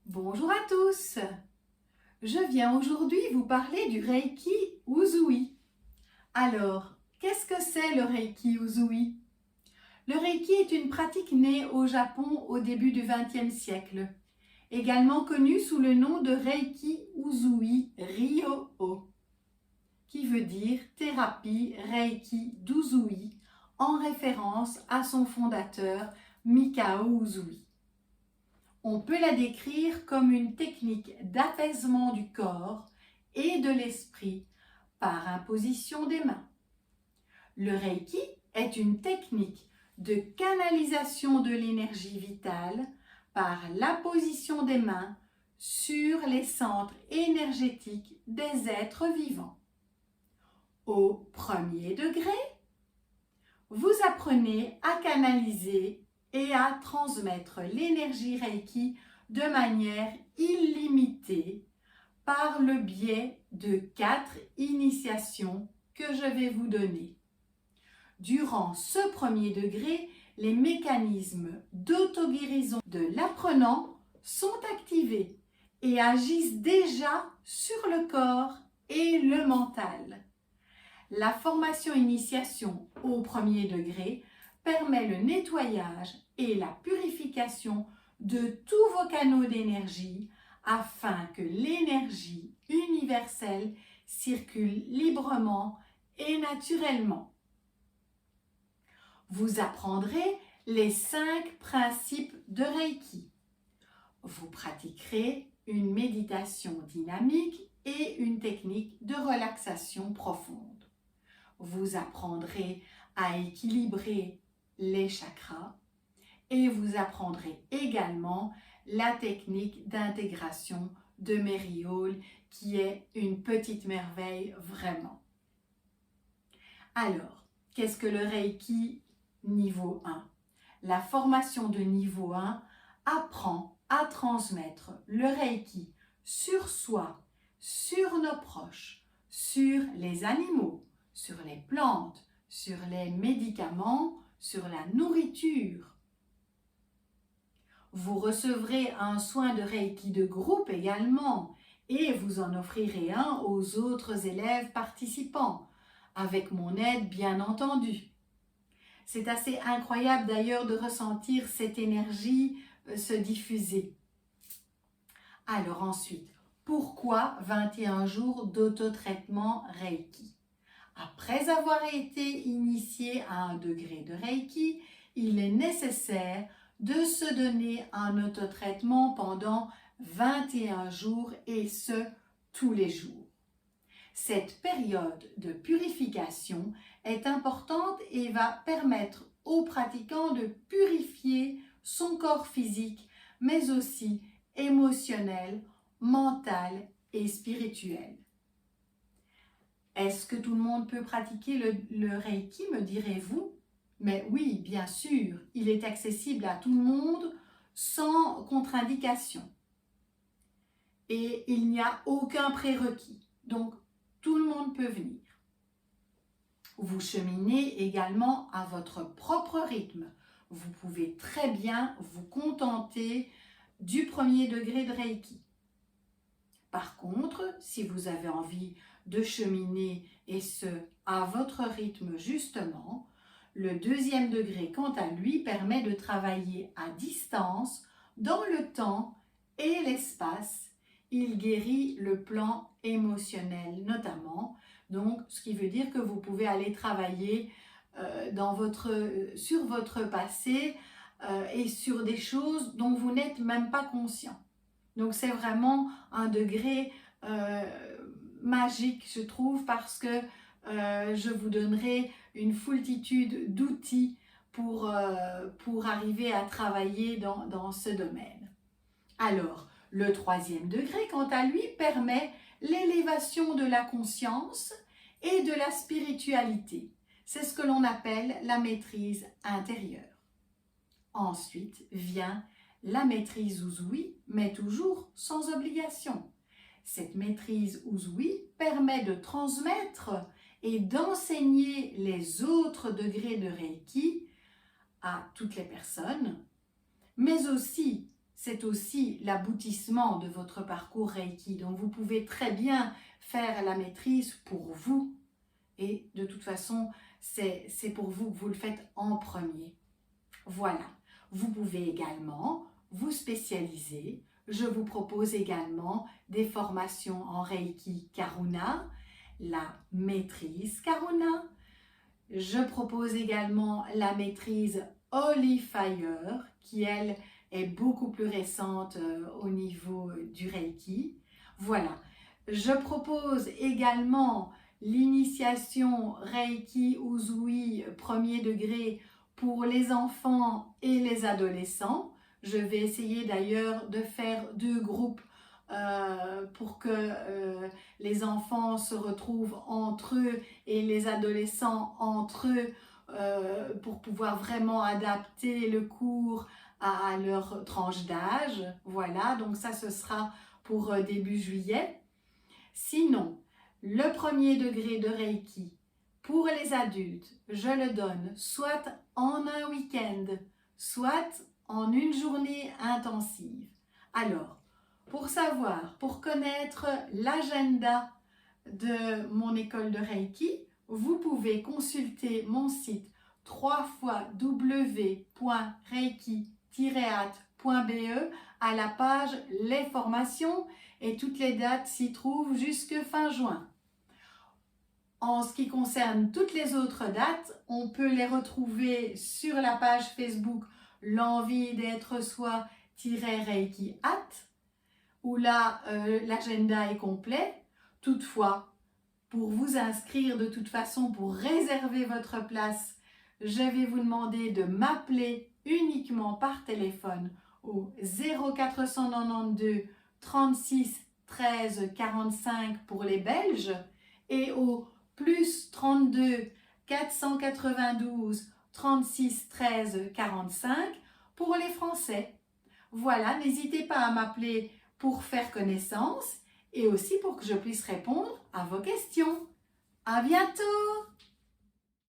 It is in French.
Bonjour à tous. Je viens aujourd'hui vous parler du Reiki Usui. Alors, qu'est-ce que c'est le Reiki Usui? Le Reiki est une pratique née au Japon au début du XXe siècle, également connue sous le nom de Reiki Usui Ryo-o, qui veut dire thérapie Reiki d'Usui, en référence à son fondateur Mikao Usui. On peut la décrire comme une technique d'apaisement du corps et de l'esprit par imposition des mains. Le Reiki est une technique de canalisation de l'énergie vitale par l'apposition des mains sur les centres énergétiques des êtres vivants. Au premier degré, vous apprenez à canaliser et à transmettre l'énergie Reiki de manière illimitée par le biais de 4 initiations que je vais vous donner. Durant ce premier degré, les mécanismes d'auto-guérison de l'apprenant sont activés et agissent déjà sur le corps et le mental. La formation initiation au premier degré permet le nettoyage et la purification de tous vos canaux d'énergie afin que l'énergie universelle circule librement et naturellement. Vous apprendrez les 5 principes de Reiki. Vous pratiquerez une méditation dynamique et une technique de relaxation profonde. Vous apprendrez à équilibrer les chakras et vous apprendrez également la technique d'intégration de Meriol qui est une petite merveille vraiment. Alors, qu'est-ce que le Reiki niveau 1? La formation de niveau 1 apprend à transmettre le Reiki sur soi, sur nos proches, sur les animaux, sur les plantes, sur les médicaments, sur la nourriture. Vous recevrez un soin de Reiki de groupe également et vous en offrirez un aux autres élèves participants, avec mon aide bien entendu. C'est assez incroyable d'ailleurs de ressentir cette énergie se diffuser. Alors ensuite, pourquoi 21 jours d'autotraitement Reiki? Après avoir été initié à un degré de Reiki, il est nécessaire de se donner un autotraitement pendant 21 jours et ce, tous les jours. Cette période de purification est importante et va permettre aux pratiquants de purifier son corps physique, mais aussi émotionnel, mental et spirituel. Est-ce que tout le monde peut pratiquer le Reiki, me direz-vous? Mais oui, bien sûr, il est accessible à tout le monde sans contre-indication. Et il n'y a aucun prérequis, donc tout le monde peut venir. Vous cheminez également à votre propre rythme. Vous pouvez très bien vous contenter du premier degré de Reiki. Par contre, si vous avez envie de cheminer et ce, à votre rythme justement, le deuxième degré, quant à lui, permet de travailler à distance, dans le temps et l'espace. Il guérit le plan émotionnel notamment, donc ce qui veut dire que vous pouvez aller travailler sur votre passé et sur des choses dont vous n'êtes même pas conscient. Donc c'est vraiment un degré magique, je trouve, parce que je vous donnerai une foultitude d'outils pour arriver à travailler dans ce domaine. Alors, le troisième degré, quant à lui, permet l'élévation de la conscience et de la spiritualité. C'est ce que l'on appelle la maîtrise intérieure. Ensuite vient la maîtrise Usui, mais toujours sans obligation. Cette maîtrise Usui permet de transmettre et d'enseigner les autres degrés de Reiki à toutes les personnes, mais aussi c'est aussi l'aboutissement de votre parcours Reiki. Donc vous pouvez très bien faire la maîtrise pour vous. Et de toute façon, c'est pour vous que vous le faites en premier. Voilà. Vous pouvez également vous spécialiser. Je vous propose également des formations en Reiki Karuna, la maîtrise Karuna. Je propose également la maîtrise Holy Fire, qui elle est beaucoup plus récente au niveau du Reiki. Voilà. Je propose également l'initiation Reiki Usui premier degré pour les enfants et les adolescents. Je vais essayer d'ailleurs de faire 2 groupes pour que les enfants se retrouvent entre eux et les adolescents entre eux pour pouvoir vraiment adapter le cours à leur tranche d'âge. Voilà, donc ça ce sera pour début juillet. Sinon, le premier degré de Reiki pour les adultes, je le donne soit en un week-end, soit en une journée intensive. Alors, pour savoir, pour connaître l'agenda de mon école de Reiki, vous pouvez consulter mon site www.reiki-at.be à la page Les formations et toutes les dates s'y trouvent jusque fin juin. En ce qui concerne toutes les autres dates, on peut les retrouver sur la page Facebook L'envie d'être soi-Reiki at, où là l'agenda est complet. Toutefois, pour vous inscrire de toute façon, pour réserver votre place, je vais vous demander de m'appeler uniquement par téléphone au 0492 36 13 45 pour les Belges et au plus 32 492 36 13 45 pour les Français. Voilà, n'hésitez pas à m'appeler pour faire connaissance et aussi pour que je puisse répondre à vos questions. À bientôt!